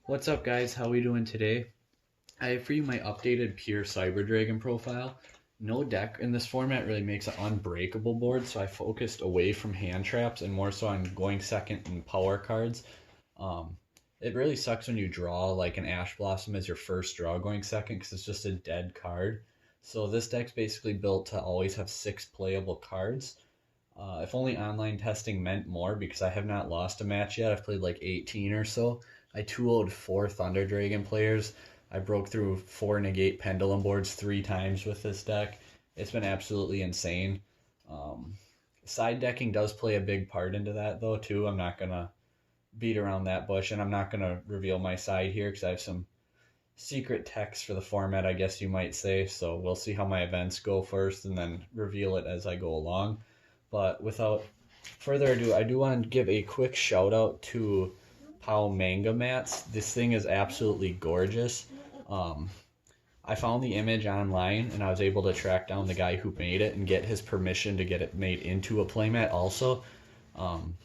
What's up, guys? How we doing today? I have for you my updated pure Cyber Dragon profile. No deck in this format really makes an unbreakable board, so I focused away from hand traps and more so on going second in power cards. Um, it really sucks when you draw like an Ash Blossom as your first draw going second because it's just a dead card. So this deck's basically built to always have 6 playable cards. If only online testing meant more, because I have not lost a match yet. I've played like 18 or so. I 2-0'd 4 Thunder Dragon players. I broke through 4 negate pendulum boards 3 times with this deck. It's been absolutely insane. Um, Side decking does play a big part into that, though, too. I'm not going to beat around that bush, and I'm not going to reveal my side here because I have some secret text for the format, I guess you might say. So we'll see how my events go first and then reveal it as I go along. But without further ado, I do want to give a quick shout out to Pau Manga Mats. This thing is absolutely gorgeous. Um, I found the image online and I was able to track down the guy who made it and get his permission to get it made into a playmat also. Um,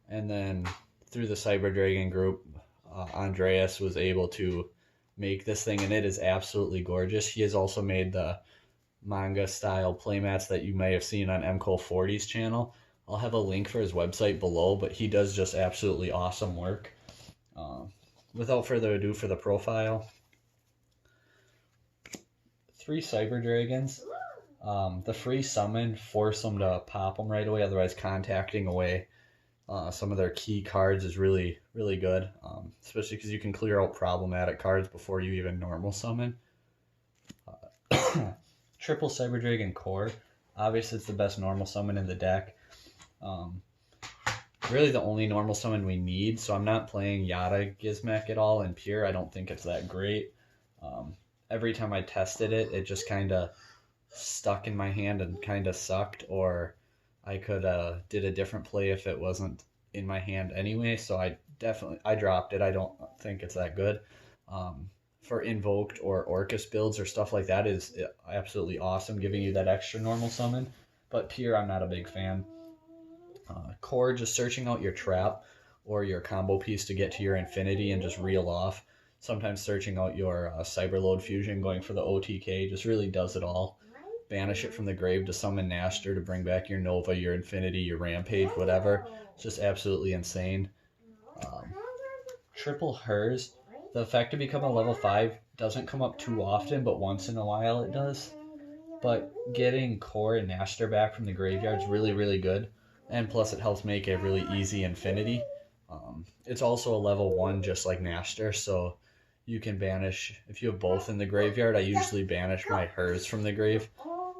and then through the Cyber Dragon group, Andreas was able to make this thing, and it is absolutely gorgeous. He has also made the manga style playmats that you may have seen on MCole40's channel. I'll have a link for his website below, but he does just absolutely awesome work. Uh, Without further ado, for the profile, 3 Cyber Dragons. The free summon force them to pop them right away, otherwise contacting away some of their key cards is really, really good, especially because you can clear out problematic cards before you even normal summon. Triple Cyber Dragon Core. Obviously, it's the best normal summon in the deck. Um, Really the only normal summon we need, so I'm not playing Yada Gizmek at all in Pure. I don't think it's that great. Every time I tested it, it just kind of stuck in my hand and kind of sucked, or I could did a different play if it wasn't in my hand anyway. So I dropped it. I don't think it's that good. For invoked or Orcus builds or stuff like that is absolutely awesome, giving you that extra normal summon. But Pure, I'm not a big fan. Core, just searching out your trap or your combo piece to get to your infinity and just reel off. Sometimes searching out your Cyberload Fusion, going for the OTK, just really does it all. Banish it from the grave to summon Naster to bring back your Nova, your Infinity, your Rampage, whatever. It's just absolutely insane. Um, Triple Hers. The effect to become a level 5 doesn't come up too often, but once in a while it does. But getting Core and Naster back from the graveyard is really, really good. And plus it helps make a really easy Infinity. It's also a level 1 just like Naster, so you can banish, if you have both in the graveyard, I usually banish my Hers from the grave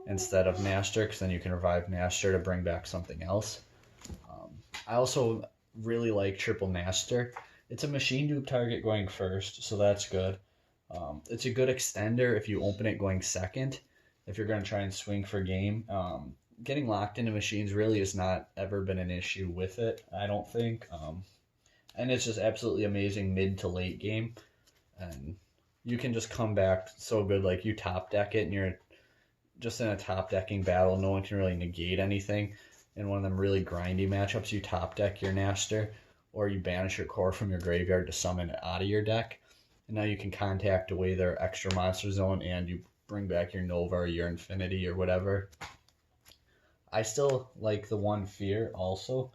instead of Naster, because then you can revive Naster to bring back something else. I also really like Triple Naster. It's a machine dupe target going first, so that's good. It's a good extender if you open it going second, if you're going to try and swing for game. Getting locked into machines really has not ever been an issue with it, I don't think. And it's just absolutely amazing mid to late game. And you can just come back so good, like you top deck it and you're just in a top decking battle. No one can really negate anything. In one of them really grindy matchups, you top deck your Naster, or you banish your Core from your graveyard to summon it out of your deck. And now you can contact away their extra monster zone and you bring back your Nova or your Infinity or whatever. I still like the one Fear also.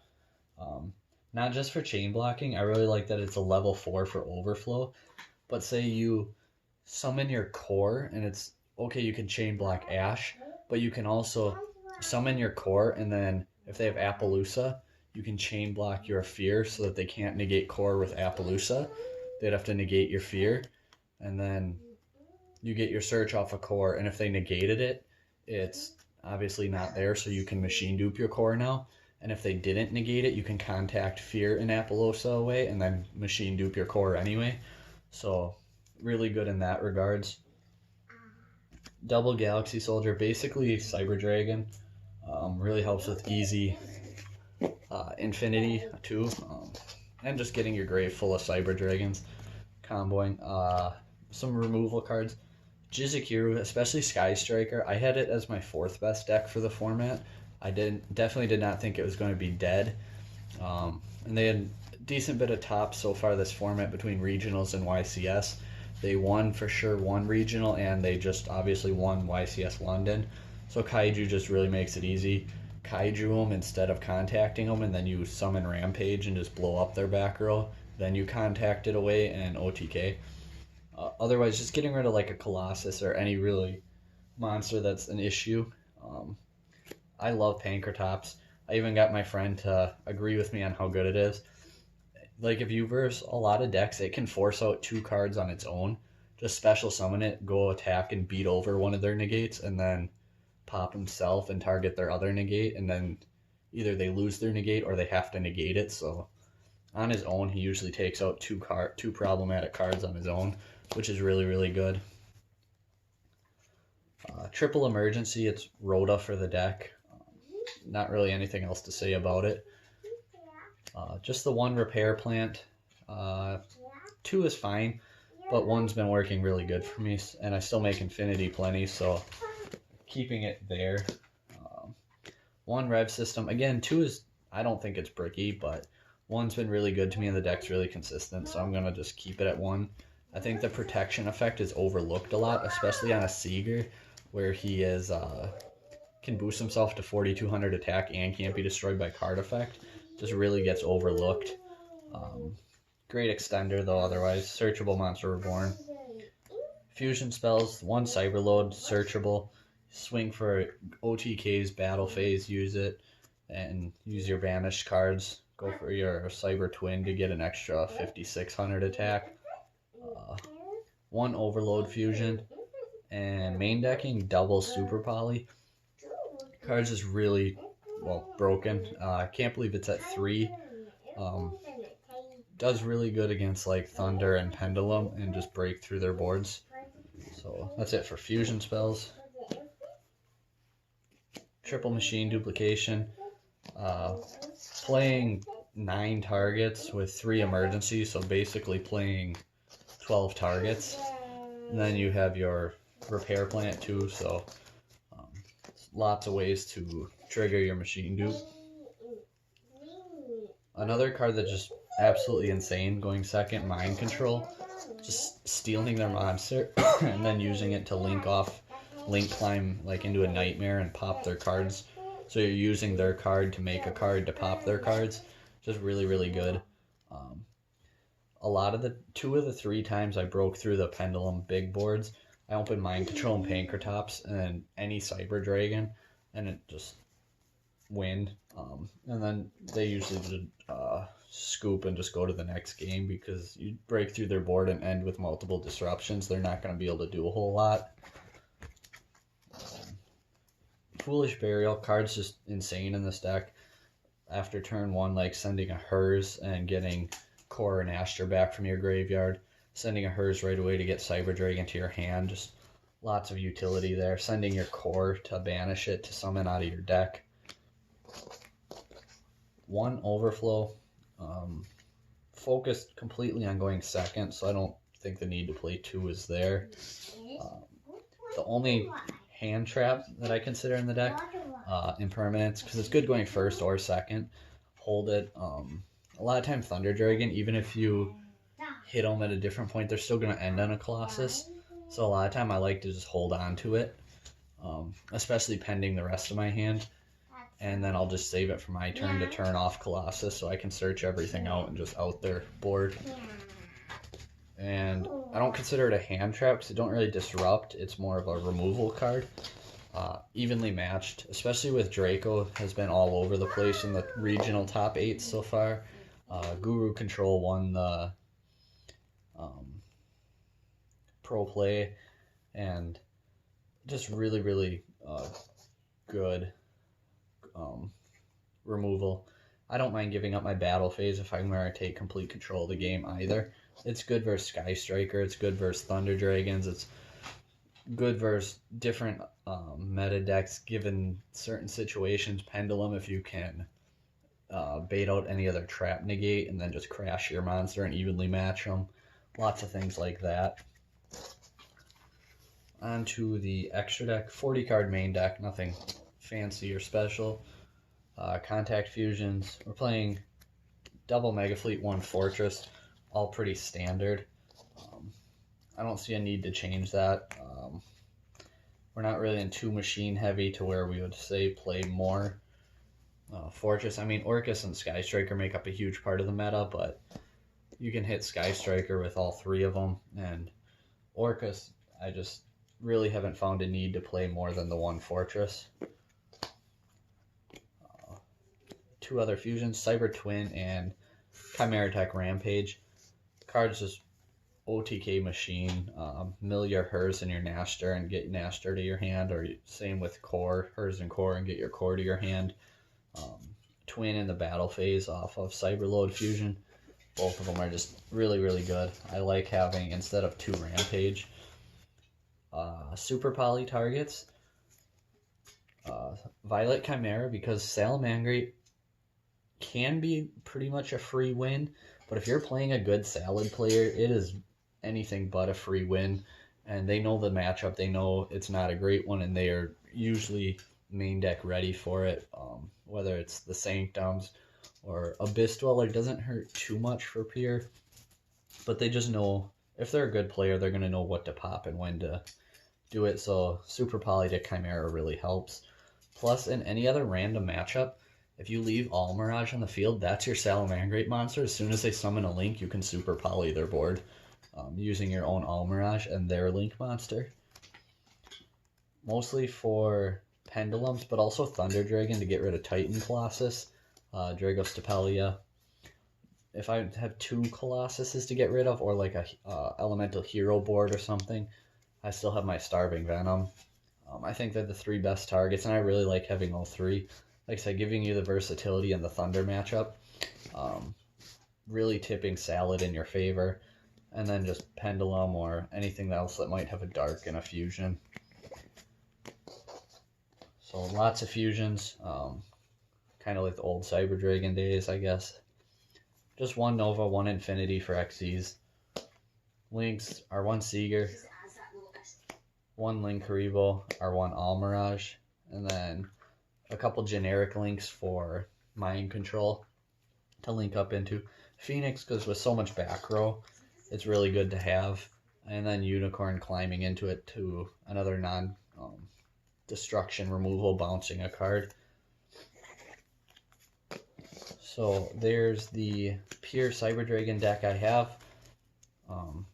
Not just for chain blocking. I really like that it's a level 4 for overflow. But say you summon your Core and it's okay, you can chain block Ash, but you can also summon your Core, and then if they have Appaloosa, you can chain block your Fear so that they can't negate Core with Appaloosa. They'd have to negate your Fear, and then you get your search off a Core, and if they negated it, it's obviously not there, so you can machine dupe your Core now. And if they didn't negate it, you can contact Fear and Appaloosa away and then machine dupe your Core anyway. So really good in that regards. Double Galaxy Soldier, basically Cyber Dragon. Really helps with easy Infinity too. And just getting your grave full of Cyber Dragons. Comboing. Some removal cards. Jizukiru, especially Sky Striker, I had it as my 4th best deck for the format. I definitely did not think it was going to be dead. And they had decent bit of tops so far this format between regionals and YCS. They won for sure one regional, and they just obviously won YCS London. So Kaiju just really makes it easy. Kaiju them instead of contacting them, and then you summon Rampage and just blow up their back row. Then you contact it away and OTK. Otherwise, just getting rid of like a Colossus or any really monster that's an issue. I love Pankratops. I even got my friend to agree with me on how good it is. Like, if you verse a lot of decks, it can force out 2 cards on its own. Just special summon it, go attack and beat over one of their negates, and then pop himself and target their other negate, and then either they lose their negate or they have to negate it. So on his own, he usually takes out 2 problematic cards on his own, which is really, really good. Triple emergency, it's Rhoda for the deck. Not really anything else to say about it. Just the 1 repair plant. 2 is fine, but 1's been working really good for me, and I still make infinity plenty, so keeping it there. 1 rev system. Again, 2 is, I don't think it's bricky, but 1's been really good to me, and the deck's really consistent, so I'm going to just keep it at 1. I think the protection effect is overlooked a lot, especially on a Seeger, where he is can boost himself to 4,200 attack and can't be destroyed by card effect. Just really gets overlooked. Great extender though otherwise. Searchable Monster Reborn. Fusion spells, 1 Cyberload, searchable. Swing for OTK's battle phase, use it, and use your banished cards. Go for your Cyber Twin to get an extra 5,600 attack. 1 Overload Fusion. And main decking, double Super Poly. Cards is really, well, broken. I can't believe it's at 3. Does really good against like Thunder and Pendulum and just break through their boards. So that's it for fusion spells. Triple machine duplication. Playing 9 targets with 3 emergencies, so basically playing 12 targets. And then you have your repair plant too, so lots of ways to trigger your machine dupe. Another card that's just absolutely insane, going second, Mind Control. Just stealing their monster and then using it to link climb like into a nightmare and pop their cards. So you're using their card to make a card to pop their cards. Just really, really good. A lot of the 2 of the 3 times I broke through the Pendulum big boards, I opened Mind Control and Pankratops and any Cyber Dragon, and it just win. And then they usually just scoop and just go to the next game, because you break through their board and end with multiple disruptions. They're not going to be able to do a whole lot. Foolish Burial, card's just insane in this deck. After turn 1, like sending a Hers and getting Core and Astra back from your graveyard. Sending a Hers right away to get Cyber Dragon to your hand. Just lots of utility there. Sending your Core to banish it to summon out of your deck. 1 Overflow. Focused completely on going second, so I don't think the need to play 2 is there. The only hand trap that I consider in the deck, Impermanence, because it's good going first or second. Hold it. A lot of time Thunder Dragon, even if you hit them at a different point, they're still going to end on a Colossus. So a lot of time I like to just hold on to it, especially pending the rest of my hand. And then I'll just save it for my turn to turn off Colossus, so I can search everything out and just out their board. And I don't consider it a hand trap because it don't really disrupt. It's more of a removal card. Evenly matched, especially with Draco, has been all over the place in the regional top 8 so far. Guru Control won the Pro Play, and just really, really good removal. I don't mind giving up my battle phase if I'm going to take complete control of the game either. It's good versus Sky Striker, it's good versus Thunder Dragons, it's good versus different meta decks given certain situations. Pendulum, if you can bait out any other trap negate and then just crash your monster and evenly match them. Lots of things like that. On to the extra deck. 40 card main deck, nothing fancy or special. Contact Fusions. We're playing double Mega Fleet, one Fortress, all pretty standard. I don't see a need to change that. We're not really in too machine heavy to where we would say play more Fortress. I mean, Orcus and Sky Striker make up a huge part of the meta, but you can hit Sky Striker with all three of them. And Orcus, I just really haven't found a need to play more than the one Fortress. Two other fusions, Cyber Twin and Chimera Tech Rampage. Cards just OTK machine. Mill your Hers and your Nashter and get Nashter to your hand, or same with Core, Hers and Core, and get your Core to your hand. Twin in the battle phase off of Cyberload Fusion. Both of them are just really, really good. I like having, instead of two Rampage, Super Poly targets. Violet Chimera, because Salamangreat can be pretty much a free win, but if you're playing a good Salad player, it is anything but a free win, and they know the matchup, they know it's not a great one, and they are usually main deck ready for it. Whether it's the Sanctums or Abyss Dweller, doesn't hurt too much for Pier, but they just know if they're a good player, they're going to know what to pop and when to do it, so Super Poly to Chimera really helps. Plus, in any other random matchup, if you leave Almirage on the field, that's your Salamangreat monster. As soon as they summon a Link, you can Super Poly their board using your own Almirage and their Link monster. Mostly for Pendulums, but also Thunder Dragon to get rid of Titan Colossus, Dragostapelia. If I have two Colossuses to get rid of, or like a Elemental Hero board or something, I still have my Starving Venom. I think they're the three best targets, and I really like having all three. Like I said, giving you the versatility in the Thunder matchup, really tipping Salad in your favor, and then just Pendulum or anything else that might have a Dark and a Fusion. So lots of fusions, kind of like the old Cyber Dragon days, I guess. Just one Nova, one Infinity for XYs. Links are one Seeger, one Linkuriboh, or one Almirage, and then a couple generic links for Mind Control to link up into. Phoenix, because with so much back row, it's really good to have. And then Unicorn climbing into it to another non-destruction removal, bouncing a card. So there's the pure Cyber Dragon deck I have.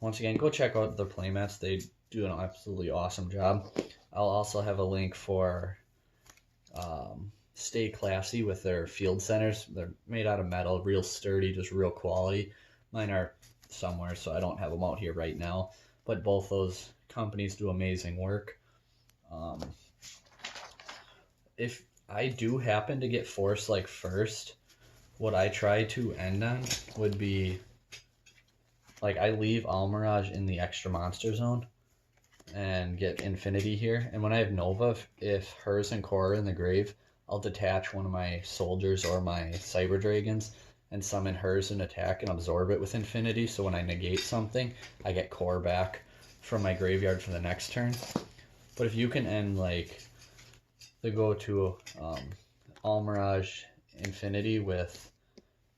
Once again, go check out their playmats. They do an absolutely awesome job. I'll also have a link for Stay Classy with their field centers. They're made out of metal, real sturdy, just real quality. Mine are somewhere, so I don't have them out here right now, but both those companies do amazing work. If I do happen to get Force like first, what I try to end on would be, like, I leave Almirage in the extra monster zone and get Infinity here, and when I have Nova, if Hers and Core are in the grave, I'll detach one of my soldiers or my Cyber Dragons and summon Hers and attack and absorb it with Infinity, so when I negate something, I get Core back from my graveyard for the next turn. But if you can end, like, the go-to Almirage Infinity with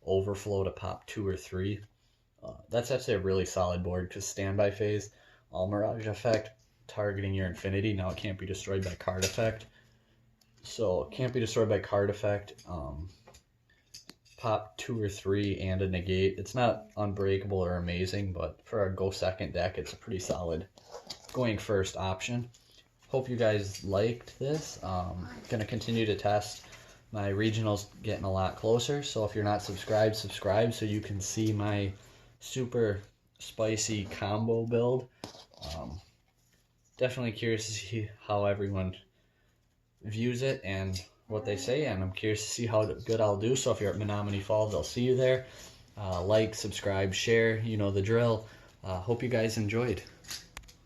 Overflow to pop 2 or 3, that's actually a really solid board, because Standby Phase, Almirage effect, targeting your Infinity, now it can't be destroyed by card effect. So it can't be destroyed by card effect, pop 2 or 3 and a negate. It's not unbreakable or amazing, but for a go second deck, it's a pretty solid going first option. Hope you guys liked this. Gonna continue to test. My regional's getting a lot closer, so if you're not subscribed, subscribe so you can see my super spicy combo build. Definitely curious to see how everyone views it and what they say, and I'm curious to see how good I'll do. So if you're at Menominee Falls, I'll see you there. Like, subscribe, share, you know the drill. Hope you guys enjoyed.